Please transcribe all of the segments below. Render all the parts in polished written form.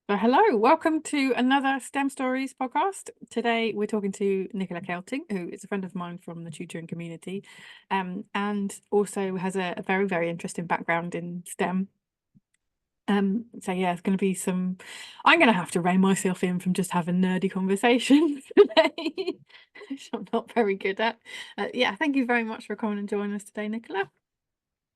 So hello, welcome to another STEM Stories podcast. Today we're talking to Nicola Kelting, who is a friend of mine from the tutoring community, and also has a very, very interesting background in STEM. So yeah, it's going to be I'm going to have to rein myself in from just having nerdy conversations today, which I'm not very good at. Yeah, thank you very much for coming and joining us today, Nicola.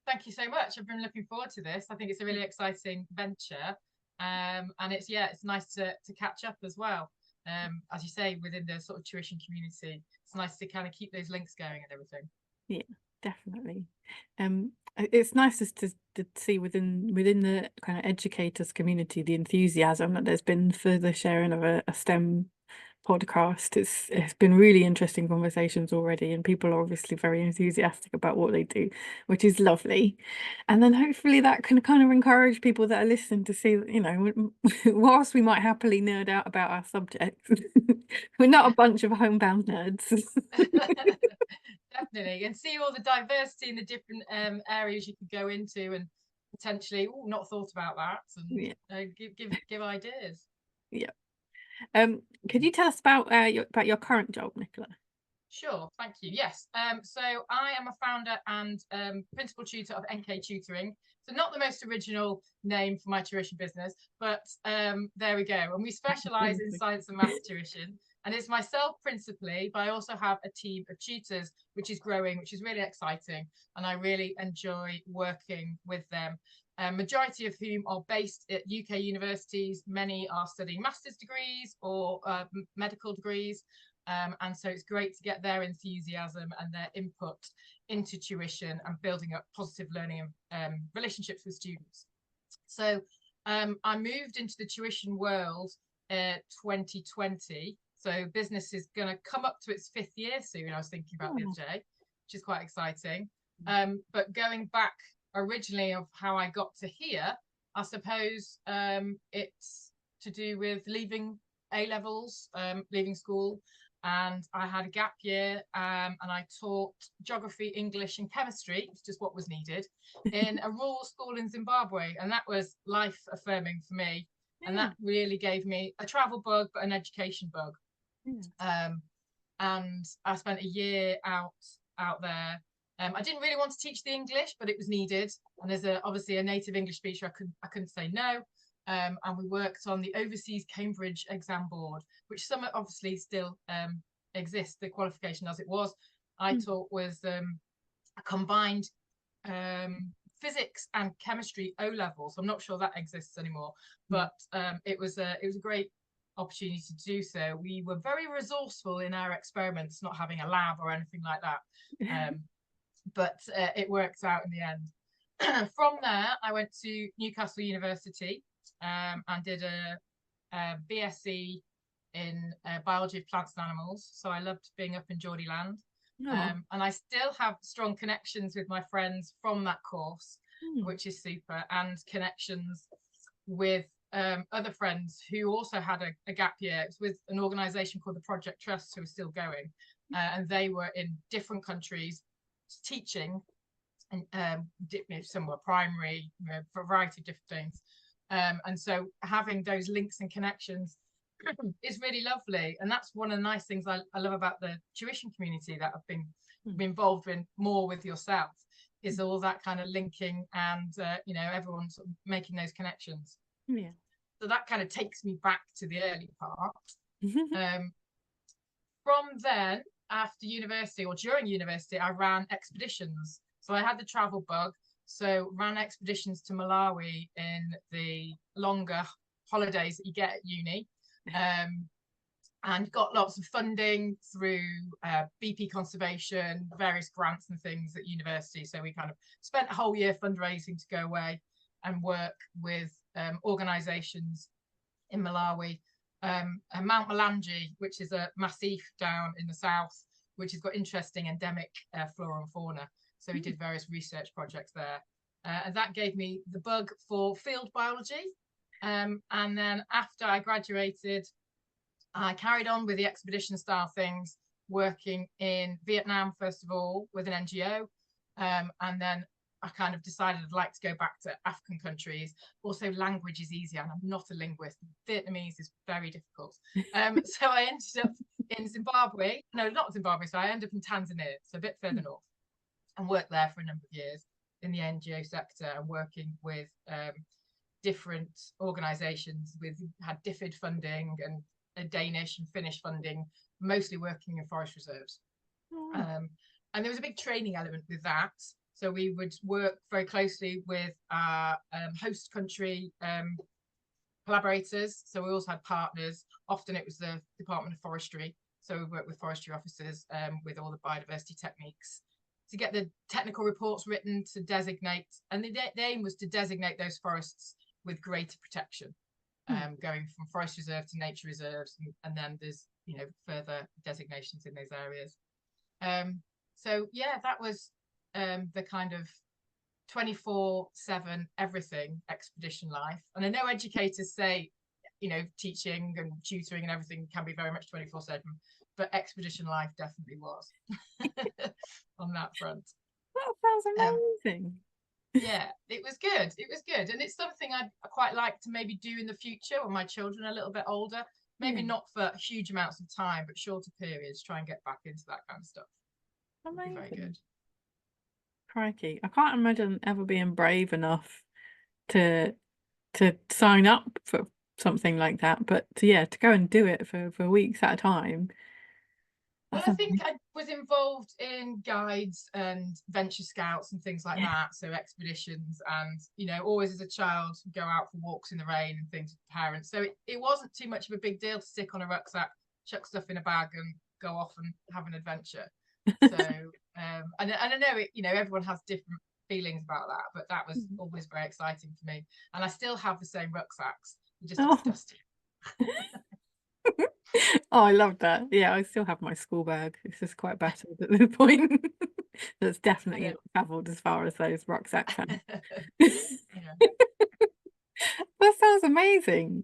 Thank you so much. I've been looking forward to this. I think it's a really exciting venture. And it's nice to catch up as well. As you say, within the sort of tuition community, it's nice to kind of keep those links going and everything. Yeah, definitely. It's nice just to see within the kind of educators community the enthusiasm that there's been for the sharing of a STEM podcast. It's been really interesting conversations already, and people are obviously very enthusiastic about what they do, which is lovely. And then hopefully that can kind of encourage people that are listening to see, whilst we might happily nerd out about our subjects, we're not a bunch of homebound nerds. Definitely. And see all the diversity in the different areas you could go into and potentially, not thought about that, and Yeah, give ideas. yeah. Could you tell us about your current job, Nicola? Sure, thank you. Yes, so I am a founder and principal tutor of NK Tutoring. So not the most original name for my tuition business, but there we go. And we specialise in science and maths tuition. And it's myself principally, but I also have a team of tutors, which is growing, which is really exciting. And I really enjoy working with them. Majority of whom are based at UK universities. Many are studying master's degrees or medical degrees. And so it's great to get their enthusiasm and their input into tuition and building up positive learning and relationships with students. So I moved into the tuition world 2020. So business is going to come up to its 5th year soon, I was thinking about the other day, which is quite exciting. But going back originally of how I got to here, I suppose it's to do with leaving A-levels, leaving school, and I had a gap year, and I taught geography, English, and chemistry, which is what was needed, in a rural school in Zimbabwe, and that was life affirming for me, and Yeah. that really gave me a travel bug, but an education bug. Yeah. Um, and I spent a year out there. I didn't really want to teach the English, but it was needed, and as obviously a native English speaker, I couldn't say no. And we worked on the Overseas Cambridge Exam Board, which some obviously still exists, the qualification as it was. I taught was a combined physics and chemistry O level. So I'm not sure that exists anymore, but it was a great opportunity to do so. We were very resourceful in our experiments, not having a lab or anything like that. But it worked out in the end. From there, I went to Newcastle University and did a BSc in biology of plants and animals. So I loved being up in Geordieland. No. And I still have strong connections with my friends from that course, Hmm. which is super, and connections with other friends who also had a gap year. It was with an organisation called the Project Trust, who are still going, and they were in different countries teaching, and some were primary, for a variety of different things. And so having those links and connections is really lovely. And that's one of the nice things I love about the tuition community that I've been involved in more with yourself, is all that kind of linking and, everyone sort of making those connections. Yeah. So that kind of takes me back to the early part. From then, after university or during university, I ran expeditions. So I had the travel bug. So ran expeditions to Malawi in the longer holidays that you get at uni. And got lots of funding through BP conservation, various grants and things at university. So we kind of spent a whole year fundraising to go away and work with organisations in Malawi. And Mount Malanje, which is a massif down in the south, which has got interesting endemic flora and fauna. So we did various research projects there. And that gave me the bug for field biology. And then after I graduated, I carried on with the expedition style things, working in Vietnam, first of all, with an NGO, and then I kind of decided I'd like to go back to African countries. Also, language is easy, and I'm not a linguist. Vietnamese is very difficult. So I ended up in Zimbabwe. No, not Zimbabwe. So I ended up in Tanzania, so a bit further north, and worked there for a number of years in the NGO sector and working with different organisations with had DFID funding and a Danish and Finnish funding, mostly working in forest reserves. And there was a big training element with that. So we would work very closely with our host country collaborators. So we also had partners. Often it was the Department of Forestry. So we worked with forestry officers with all the biodiversity techniques to get the technical reports written to designate. And the aim was to designate those forests with greater protection, going from forest reserve to nature reserves. And then there's, you know, further designations in those areas. So yeah, that was the kind of 24/7 everything expedition life. And I know educators say, you know, teaching and tutoring and everything can be very much 24/7, but expedition life definitely was on that front. That sounds amazing. Yeah, it was good. It was good. And it's something I'd quite like to maybe do in the future when my children are a little bit older. Maybe not for huge amounts of time, but shorter periods, try and get back into that kind of stuff. Amazing. Very good. Crikey. I can't imagine ever being brave enough to sign up for something like that, but to go and do it for weeks at a time. Well, I think I was involved in guides and venture scouts and things like that, so expeditions, and you know, always as a child go out for walks in the rain and things with parents, so it wasn't too much of a big deal to stick on a rucksack, chuck stuff in a bag and go off and have an adventure. So and I know it, you know, everyone has different feelings about that, but that was always very exciting for me. And I still have the same rucksacks, just as dusty. Oh, I love that. Yeah, I still have my school bag. It's just quite battered at this point. That's definitely not travelled as far as those rucksacks have. That sounds amazing.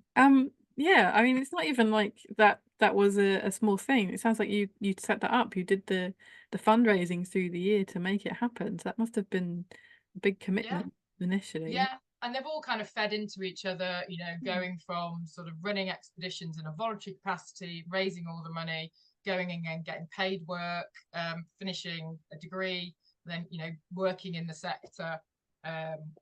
Yeah, I mean, it's not even like that was a small thing. It sounds like you set that up. You did the fundraising through the year to make it happen. So that must have been a big commitment initially. Yeah, and they've all kind of fed into each other, you know, going from sort of running expeditions in a voluntary capacity, raising all the money, going in and getting paid work, finishing a degree, then, you know, working in the sector,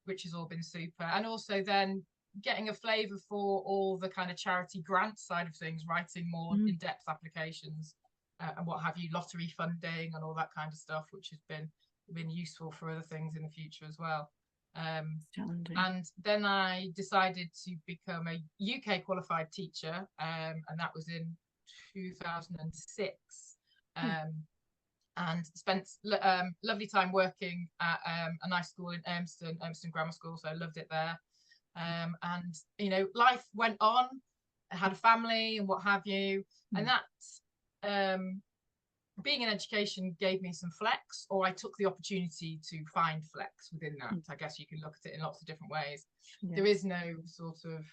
which has all been super. And also then getting a flavour for all the kind of charity grant side of things, writing more in-depth applications and what have you, lottery funding and all that kind of stuff, which has been useful for other things in the future as well. And then I decided to become a UK qualified teacher, and that was in 2006. And spent lovely time working at a nice school in Urmston Grammar School, so I loved it there. And you know, life went on. I had a family and what have you, and that being in education gave me some flex, or I took the opportunity to find flex within that. I guess you can look at it in lots of different ways. There is no sort of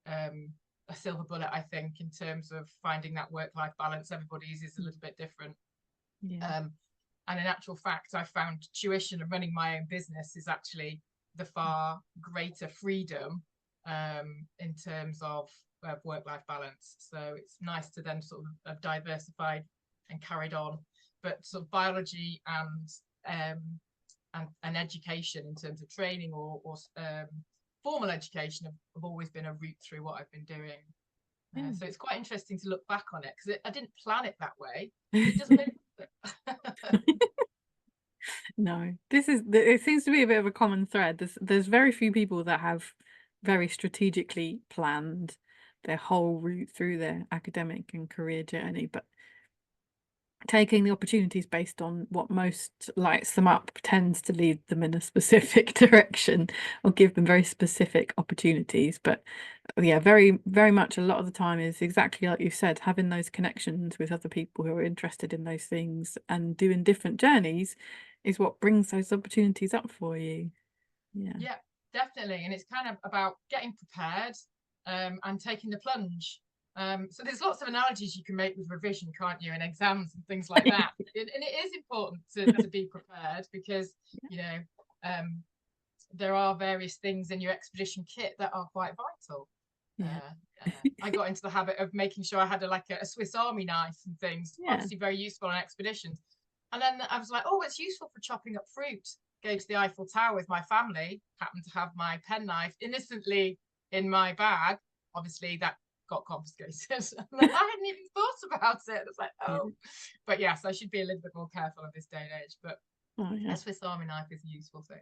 a silver bullet, I think, in terms of finding that work-life balance. Everybody's is a little bit different. And in actual fact, I found tuition and running my own business is actually the far greater freedom in terms of work-life balance. So it's nice to then sort of have diversified and carried on, but sort of biology and education in terms of training or formal education have always been a route through what I've been doing. So it's quite interesting to look back on it, because I didn't plan it that way. It doesn't really No, it seems to be a bit of a common thread. There's very few people that have very strategically planned their whole route through their academic and career journey, but taking the opportunities based on what most lights them up tends to lead them in a specific direction or give them very specific opportunities. But yeah, very, very much a lot of the time is exactly like you said, having those connections with other people who are interested in those things and doing different journeys is what brings those opportunities up for you. Yeah, definitely. And it's kind of about getting prepared and taking the plunge. So there's lots of analogies you can make with revision, can't you, and exams and things like that. And it is important to be prepared, because, you know, there are various things in your expedition kit that are quite vital. Yeah. I got into the habit of making sure I had a Swiss Army knife and things, Yeah. obviously very useful on expeditions. And then I was like, oh, it's useful for chopping up fruit. Go to the Eiffel Tower with my family, happened to have my penknife innocently in my bag. Obviously, that got confiscated. I hadn't even thought about it. It's like, oh, Yeah. but yes, I should be a little bit more careful in this day and age. But Oh, yeah. a Swiss Army knife is a useful thing.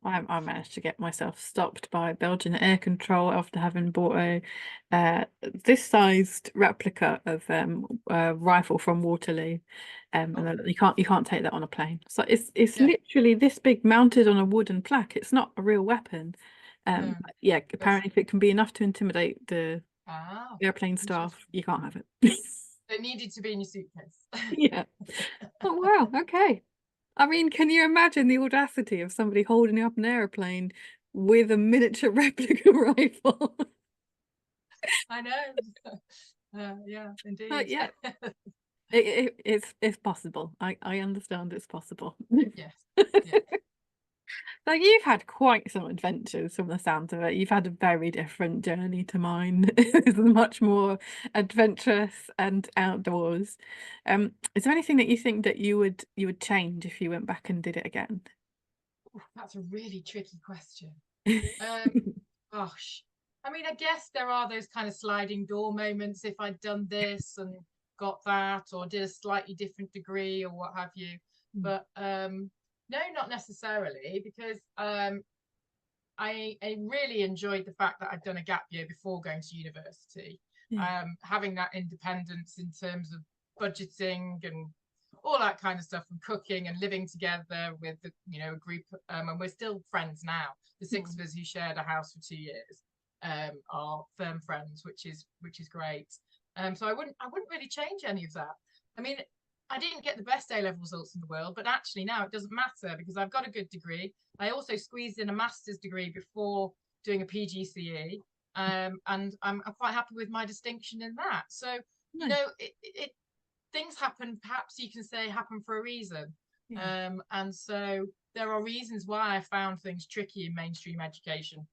I managed to get myself stopped by Belgian air control after having bought a this sized replica of a rifle from Waterloo, and Oh, you can't take that on a plane. So it's yeah, literally this big, mounted on a wooden plaque. It's not a real weapon. no, Yeah, that's apparently if it can be enough to intimidate the airplane interesting. staff, you can't have it. It needed to be in your suitcase. Yeah. Oh wow. Okay. I mean, can you imagine the audacity of somebody holding up an aeroplane with a miniature replica rifle? I know. Yeah, But indeed. yeah, it's possible. I understand it's possible. Yes, yes. So you've had quite some adventures from the sound of it. You've had a very different journey to mine. It's much more adventurous and outdoors. Is there anything that you think that you would change if you went back and did it again? Ooh, that's a really tricky question. Gosh, I mean, I guess there are those kind of sliding door moments if I'd done this and got that, or did a slightly different degree or what have you. But no, not necessarily, because I really enjoyed the fact that I'd done a gap year before going to university. Yeah. Having that independence in terms of budgeting and all that kind of stuff, and cooking and living together with a group, and we're still friends now. The six of us who shared a house for 2 years are firm friends, which is great. So I wouldn't really change any of that. I mean, I didn't get the best A-level results in the world, but actually now it doesn't matter because I've got a good degree. I also squeezed in a master's degree before doing a PGCE, and I'm quite happy with my distinction in that. So, Nice. things happen, perhaps you can say happen for a reason. Yeah. And so there are reasons why I found things tricky in mainstream education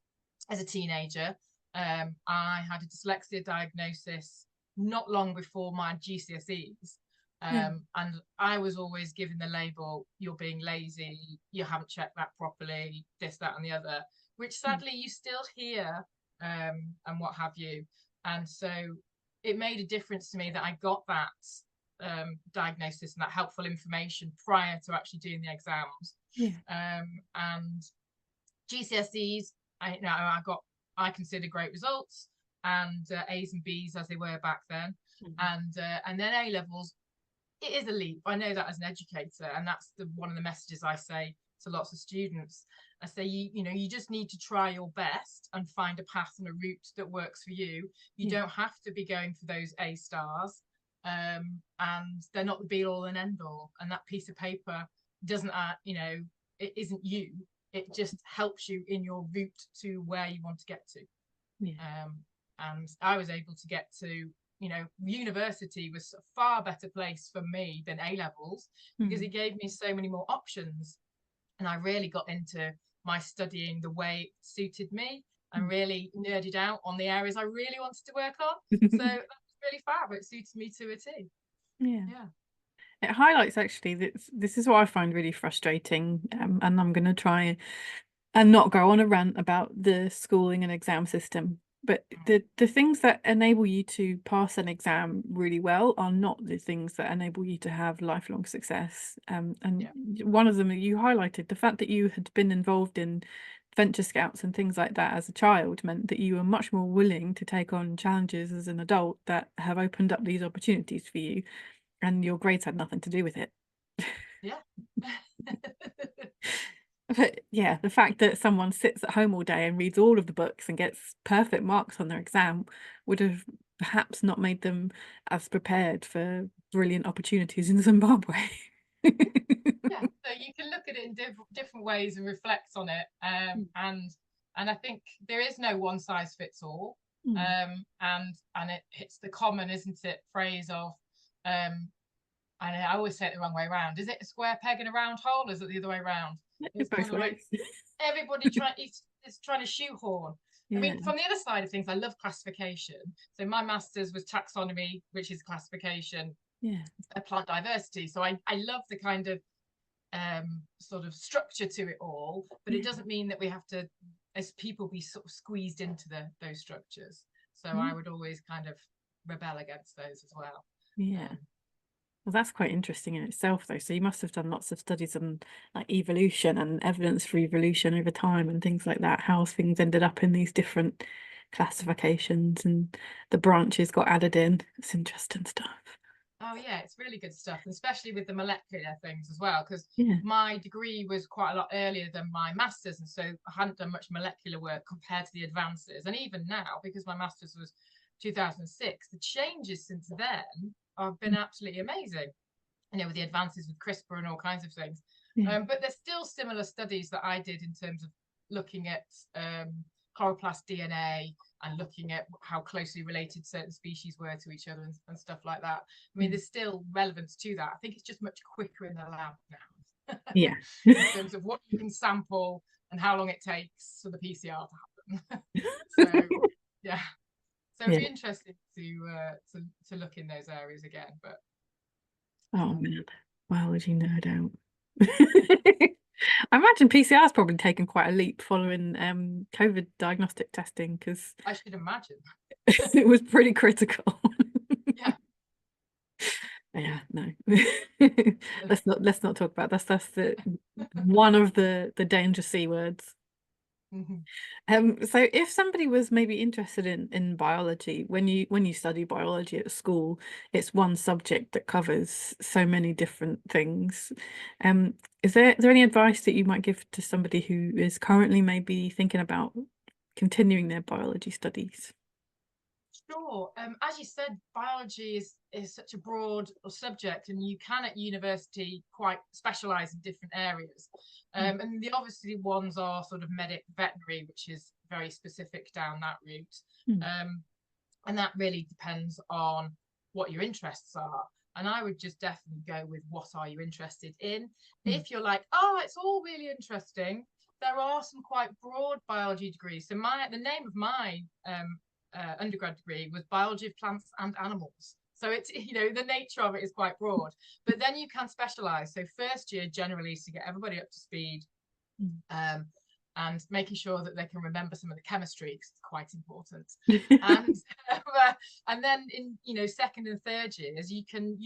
as a teenager. I had a dyslexia diagnosis not long before my GCSEs. Yeah. And I was always given the label, you're being lazy, you haven't checked that properly, this, that, and the other, which sadly you still hear, and what have you. And so it made a difference to me that I got that diagnosis and that helpful information prior to actually doing the exams. Yeah. And GCSEs, I consider great results, and A's and B's as they were back then. And then A levels, it is a leap. I know that as an educator, and that's one of the messages I say to lots of students. I say, you just need to try your best and find a path and a route that works for you. You don't have to be going for those A stars, and they're not the be all and end all. And that piece of paper doesn't, it isn't you. It just helps you in your route to where you want to get to. Yeah. And I was able to get to, university was a far better place for me than A levels because it gave me so many more options. And I really got into my studying the way it suited me and really nerded out on the areas I really wanted to work on. So that was really fab. It suited me to a T. Yeah. Yeah. It highlights actually that this is what I find really frustrating, and I'm going to try and not go on a rant about the schooling and exam system. But the things that enable you to pass an exam really well are not the things that enable you to have lifelong success. And one of them you highlighted, the fact that you had been involved in venture scouts and things like that as a child meant that you were much more willing to take on challenges as an adult that have opened up these opportunities for you, and your grades had nothing to do with it. Yeah. But yeah, the fact that someone sits at home all day and reads all of the books and gets perfect marks on their exam would have perhaps not made them as prepared for brilliant opportunities in Zimbabwe. Yeah, so you can look at it in different ways and reflect on it, and I think there is no one size fits all, and it's the common, isn't it, phrase of, and I always say it the wrong way around. Is it a square peg in a round hole, or is it the other way around? It's Both kind of like ways. everybody is trying to shoehorn. I Yeah. mean, from the other side of things, I love classification. So my master's was taxonomy, which is classification, Yeah. plant diversity. So I love the kind of sort of structure to it all, but it doesn't mean that we have to, as people, be sort of squeezed into those structures. So I would always kind of rebel against those as well. Yeah. Well, that's quite interesting in itself, though. So you must have done lots of studies on like evolution and evidence for evolution over time and things like that, how things ended up in these different classifications and the branches got added in. It's interesting stuff. Oh yeah, it's really good stuff, and especially with the molecular things as well, because Yeah. my degree was quite a lot earlier than my master's, and so I hadn't done much molecular work compared to the advances. And even now, because my master's was 2006, the changes since then have been absolutely amazing. You know, with the advances with CRISPR and all kinds of things. Yeah. But there's still similar studies that I did in terms of looking at chloroplast DNA and looking at how closely related certain species were to each other and stuff like that. I mean, there's still relevance to that. I think it's just much quicker in the lab now. Yeah. In terms of what you can sample and how long it takes for the PCR to happen. So yeah, so it'd Yeah. be interesting to look in those areas again. But Oh man, biology nerd out. I imagine PCR has probably taken quite a leap following COVID diagnostic testing because I should imagine. it was pretty critical. Yeah. Yeah, no. let's not talk about that. That's the one of the danger C words. So if somebody was maybe interested in biology, when you study biology at school, it's one subject that covers so many different things. Is there any advice that you might give to somebody who is currently maybe thinking about continuing their biology studies? Sure. As you said, biology is such a broad subject, and you can at university quite specialize in different areas. And the obviously ones are sort of medic veterinary, which is very specific down that route. And that really depends on what your interests are. And I would just definitely go with what are you interested in. If you're like, oh, it's all really interesting, there are some quite broad biology degrees. So the name of my undergrad degree was biology of plants and animals. So it's, you know, the nature of it is quite broad, but then you can specialize. So first year generally is to get everybody up to speed, and making sure that they can remember some of the chemistry, because it's quite important. And then in, you know, second and third years, you can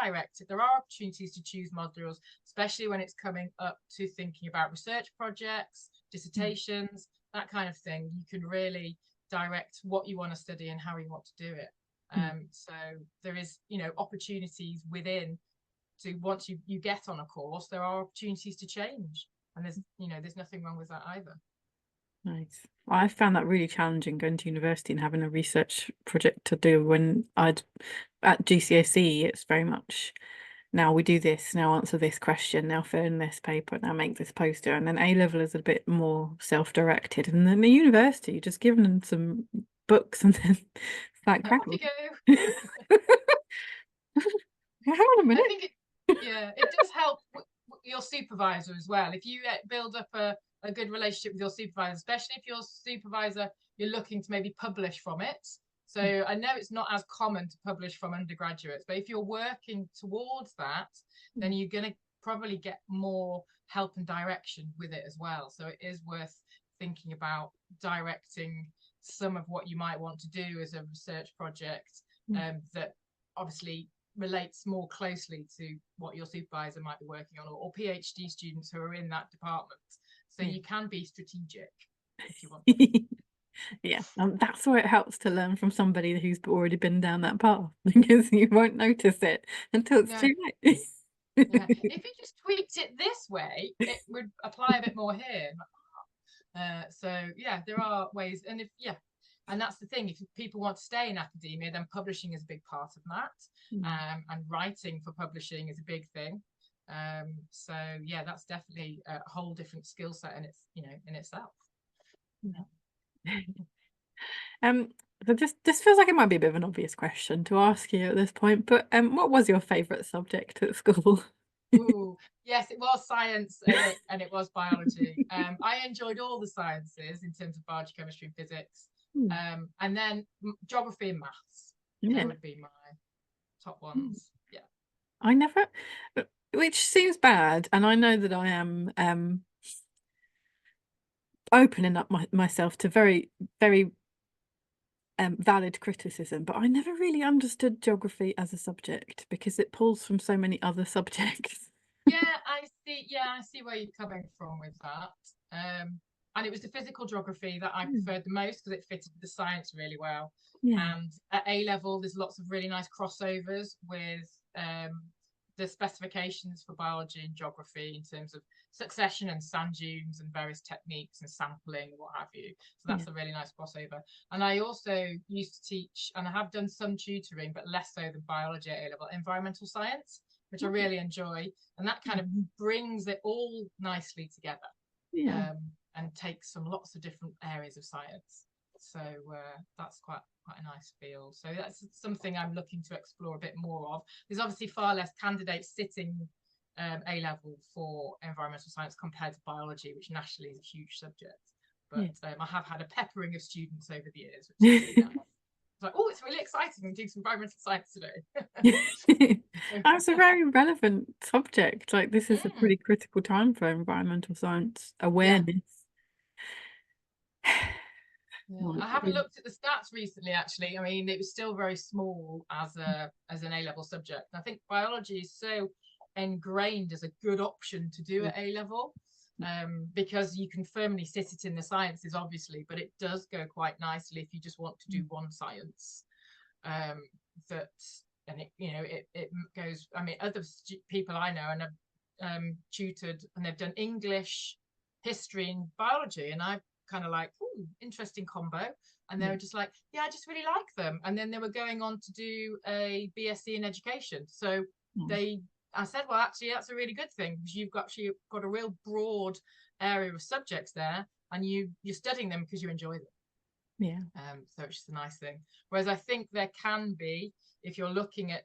direct it. There are opportunities to choose modules, especially when it's coming up to thinking about research projects, dissertations, that kind of thing. You can really direct what you want to study and how you want to do it. So there is, you know, opportunities within to, once you get on a course, there are opportunities to change, and there's nothing wrong with that either. Nice. I found that really challenging going to university and having a research project to do when at GCSE. It's very much, now we do this, now answer this question, now fill in this paper, now make this poster. And then A level is a bit more self-directed. And then the university, you're just giving them some books and then it's like, Off you go. hang on a minute. I think it does help your supervisor as well. If you build up a good relationship with your supervisor, especially if your supervisor, you're looking to maybe publish from it. So I know it's not as common to publish from undergraduates, but if you're working towards that, then you're going to probably get more help and direction with it as well. So it is worth thinking about directing some of what you might want to do as a research project, that obviously relates more closely to what your supervisor might be working on, or PhD students who are in that department. So you can be strategic if you want to. Yeah, that's where it helps to learn from somebody who's already been down that path, because you won't notice it until it's too late. Yeah, if you just tweaked it this way, it would apply a bit more here. So yeah, there are ways, and and that's the thing. If people want to stay in academia, then publishing is a big part of that, and writing for publishing is a big thing. So yeah, that's definitely a whole different skill set in itself. So this feels like it might be a bit of an obvious question to ask you at this point, but what was your favourite subject at school? Ooh, yes, it was science and it was biology. I enjoyed all the sciences in terms of biology, chemistry, and physics. And then geography and maths. They Yeah. would be my top ones. Yeah. I never, which seems bad, and I know that I am opening up myself to very, very valid criticism, but I never really understood geography as a subject because it pulls from so many other subjects. Yeah, I see. Yeah, I see where you're coming from with that. And it was the physical geography that I preferred the most because it fitted the science really well. Yeah. And at A level, there's lots of really nice crossovers with the specifications for biology and geography in terms of succession and sand dunes and various techniques and sampling and what have you. So that's a really nice crossover. And I also used to teach, and I have done some tutoring, but less so than biology at A level, environmental science, which I really enjoy. And that kind of brings it all nicely together. Yeah. And takes from lots of different areas of science. So that's quite a nice field. So that's something I'm looking to explore a bit more of. There's obviously far less candidates sitting A level for environmental science compared to biology, which nationally is a huge subject. But I have had a peppering of students over the years, which is really nice. It's like, oh, it's really exciting. I'm doing some environmental science today. That's a very relevant subject. Like, this is a pretty critical time for environmental science awareness. Yeah. I haven't looked at the stats recently, actually. I mean, it was still very small as an A-level subject. And I think biology is so ingrained as a good option to do at A-level, because you can firmly sit it in the sciences, obviously, but it does go quite nicely if you just want to do one science. And it goes. I mean, other people I know and have tutored, and they've done English, history, and biology, and I kind of like, oh, interesting combo. And they were just like, yeah, I just really like them. And then they were going on to do a BSc in education. So I said, well, actually, that's a really good thing because you've got a real broad area of subjects there, and you're studying them because you enjoy them. Yeah. So it's just a nice thing. Whereas I think there can be, if you're looking at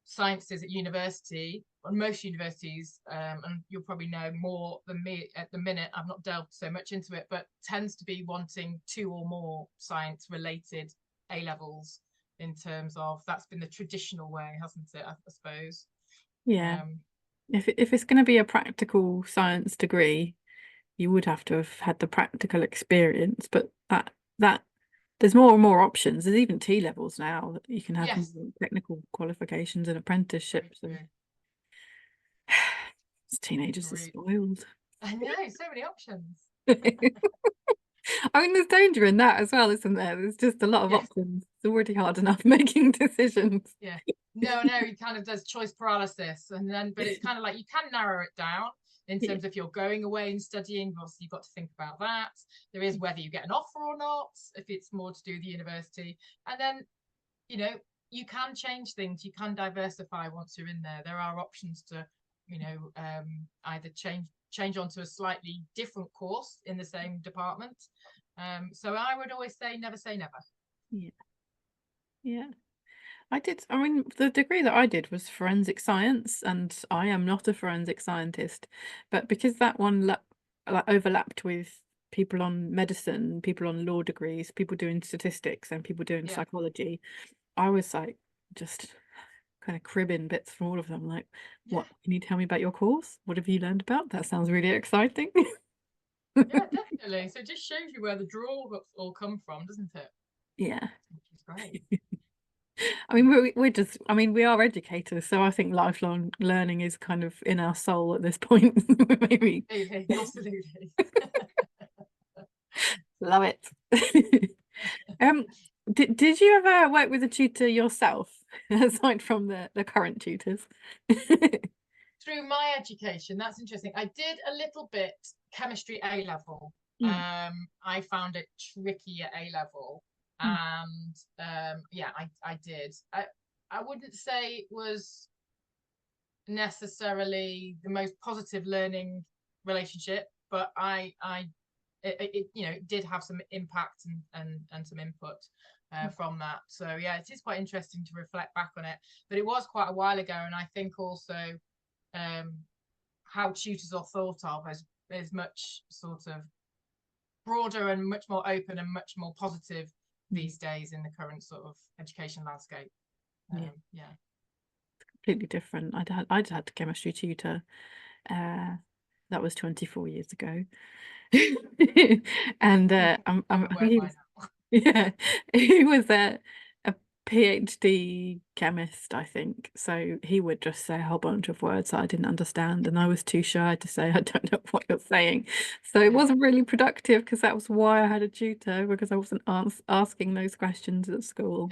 sciences at university, or most universities, and you'll probably know more than me at the minute, I've not delved so much into it, but tends to be wanting 2 or more science related A levels, in terms of that's been the traditional way, hasn't it, I suppose. Yeah. If it's going to be a practical science degree, you would have to have had the practical experience, but that there's more and more options. There's even T levels now that you can have technical qualifications and apprenticeships. And teenagers are spoiled. I know, so many options. I mean, there's danger in that as well, isn't there? There's just a lot of options. It's already hard enough making decisions. Yeah. No, he kind of does choice paralysis, but it's kind of like you can narrow it down in terms of if you're going away and studying, obviously you've got to think about that. There is whether you get an offer or not, if it's more to do with the university. And then, you can change things, you can diversify once you're in there. There are options to, either change onto a slightly different course in the same department. So I would always say never say never. Yeah. I mean, the degree that I did was forensic science, and I am not a forensic scientist, but because that one overlapped with people on medicine, people on law degrees, people doing statistics, and people doing psychology, I was like just kind of cribbing bits from all of them. Like, what can you tell me about your course? What have you learned about? That sounds really exciting. Yeah, definitely. So it just shows you where the draw all come from, doesn't it? Yeah. Which is great. I mean, we are educators, so I think lifelong learning is kind of in our soul at this point. Maybe. Absolutely. Love it. Did you ever work with a tutor yourself, aside from the current tutors? Through my education, that's interesting. I did a little bit chemistry A level. I found it tricky at A level. And I did. I wouldn't say it was necessarily the most positive learning relationship, but it did have some impact and some input from that. So yeah, it is quite interesting to reflect back on it. But it was quite a while ago, and I think also how tutors are thought of as much sort of broader and much more open and much more positive these days in the current sort of education landscape. Yeah. Completely different. I'd had a chemistry tutor. That was 24 years ago. And he was a PhD chemist, I think. So he would just say a whole bunch of words that I didn't understand, and I was too shy to say I don't know what you're saying. So it wasn't really productive, because that was why I had a tutor, because I wasn't asking those questions at school.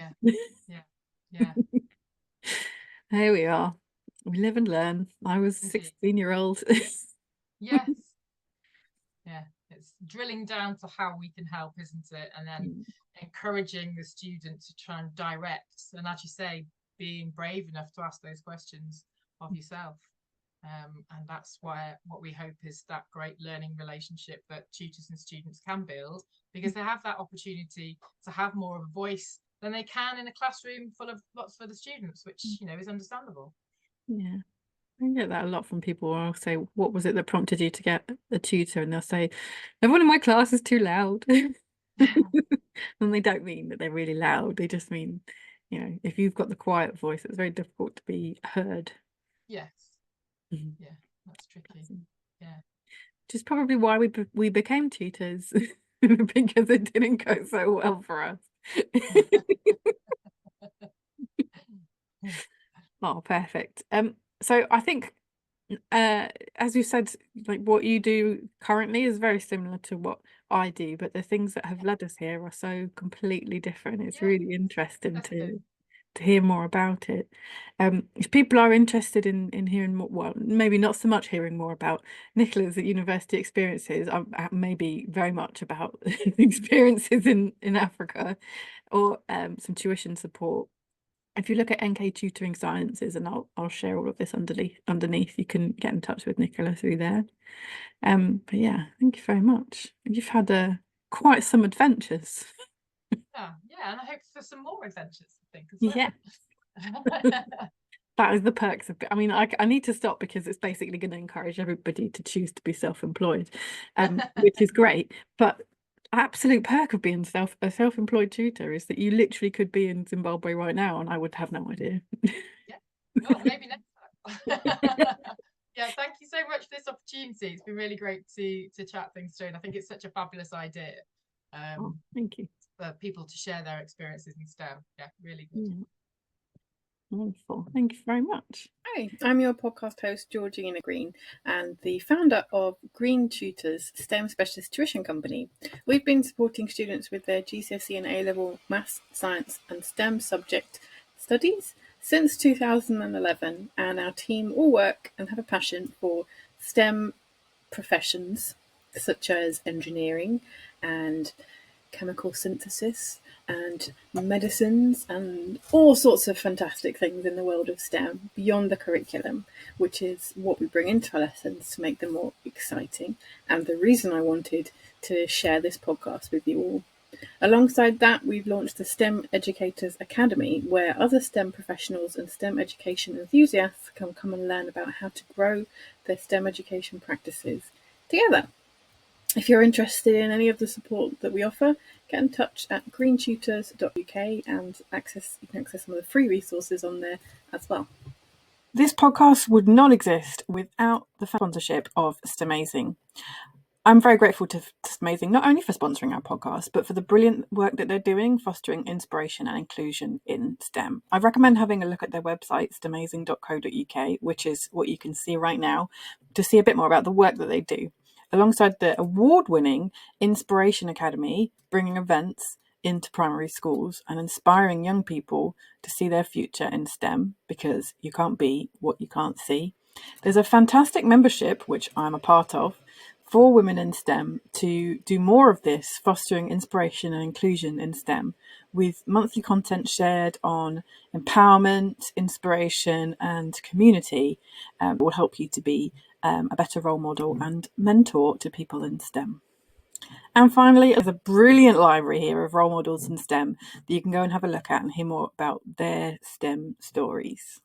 Yeah. Here we are. We live and learn. I was 16-year-old. Yes. Yeah, it's drilling down to how we can help, isn't it? And then encouraging the student to try and direct, and as you say, being brave enough to ask those questions of yourself. And that's what we hope is that great learning relationship that tutors and students can build, because they have that opportunity to have more of a voice than they can in a classroom full of lots of other students, which, you know, is understandable. Yeah, I get that a lot from people. I'll say, what was it that prompted you to get a tutor? And they'll say, everyone in my class is too loud. And they don't mean that they're really loud. They just mean, you know, if you've got the quiet voice, it's very difficult to be heard. Yes. Yeah, that's tricky. Yeah. Which is probably why we became tutors, because it didn't go so well for us. Oh, perfect. So I think, as you said, like what you do currently is very similar to what I do, but the things that have led us here are so completely different. It's really interesting to hear more about it. If people are interested in hearing more, well, maybe not so much hearing more about Nicola's at university experiences, maybe very much about experiences in Africa, or some tuition support. If you look at NK Tutoring Sciences, and I'll share all of this underneath, you can get in touch with Nicola through there. But yeah, thank you very much. You've had quite some adventures. Yeah, and I hope for some more adventures, I think, as well. Yeah. That is the perks of, I mean, I need to stop, because it's basically going to encourage everybody to choose to be self-employed, which is great. But absolute perk of being a self-employed tutor is that you literally could be in Zimbabwe right now, and I would have no idea. Yeah, well, maybe next time. Yeah, thank you so much for this opportunity. It's been really great to chat things through, and I think it's such a fabulous idea. Thank you. For people to share their experiences in STEM. Yeah, really good. Yeah. Wonderful. Thank you very much. Hi, I'm your podcast host, Georgina Green, and the founder of Green Tutors, STEM Specialist Tuition Company. We've been supporting students with their GCSE and A-level maths, science and STEM subject studies since 2011, and our team all work and have a passion for STEM professions such as engineering and chemical synthesis and medicines and all sorts of fantastic things in the world of STEM beyond the curriculum, which is what we bring into our lessons to make them more exciting, and the reason I wanted to share this podcast with you all. Alongside that, we've launched the STEM Educators Academy, where other STEM professionals and STEM education enthusiasts can come and learn about how to grow their STEM education practices together. If you're interested in any of the support that we offer, get in touch at greentutors.uk and you can access some of the free resources on there as well. This podcast would not exist without the sponsorship of STEMazing. I'm very grateful to STEMazing, not only for sponsoring our podcast, but for the brilliant work that they're doing, fostering inspiration and inclusion in STEM. I recommend having a look at their website, stemazing.co.uk, which is what you can see right now, to see a bit more about the work that they do. Alongside the award-winning Inspiration Academy, bringing events into primary schools and inspiring young people to see their future in STEM, because you can't be what you can't see. There's a fantastic membership, which I'm a part of, for women in STEM to do more of this, fostering inspiration and inclusion in STEM, with monthly content shared on empowerment, inspiration and community. Will help you to be a better role model and mentor to people in STEM. And finally, there's a brilliant library here of role models in STEM that you can go and have a look at and hear more about their STEM stories.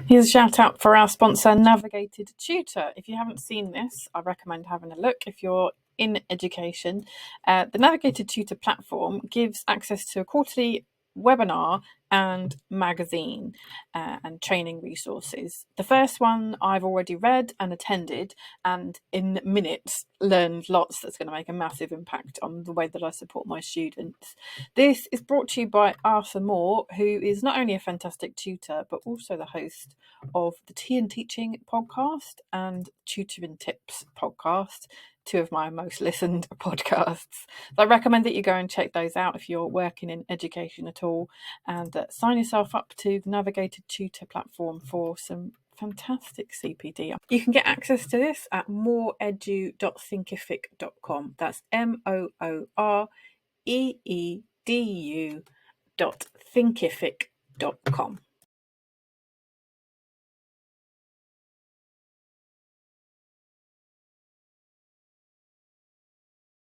Here's a shout out for our sponsor, Navigated Tutor. If you haven't seen this, I recommend having a look if you're in education. The Navigated Tutor platform gives access to a quarterly webinar and magazine and training resources. The first one I've already read and attended, and in minutes learned lots that's going to make a massive impact on the way that I support my students. This is brought to you by Arthur Moore, who is not only a fantastic tutor but also the host of the Tea and Teaching podcast and Tutoring Tips podcast, two of my most listened podcasts. So I recommend that you go and check those out if you're working in education at all, and sign yourself up to the Navigated Tutor platform for some fantastic CPD. You can get access to this at mooreedu.thinkific.com. That's mooreedu.thinkific.com.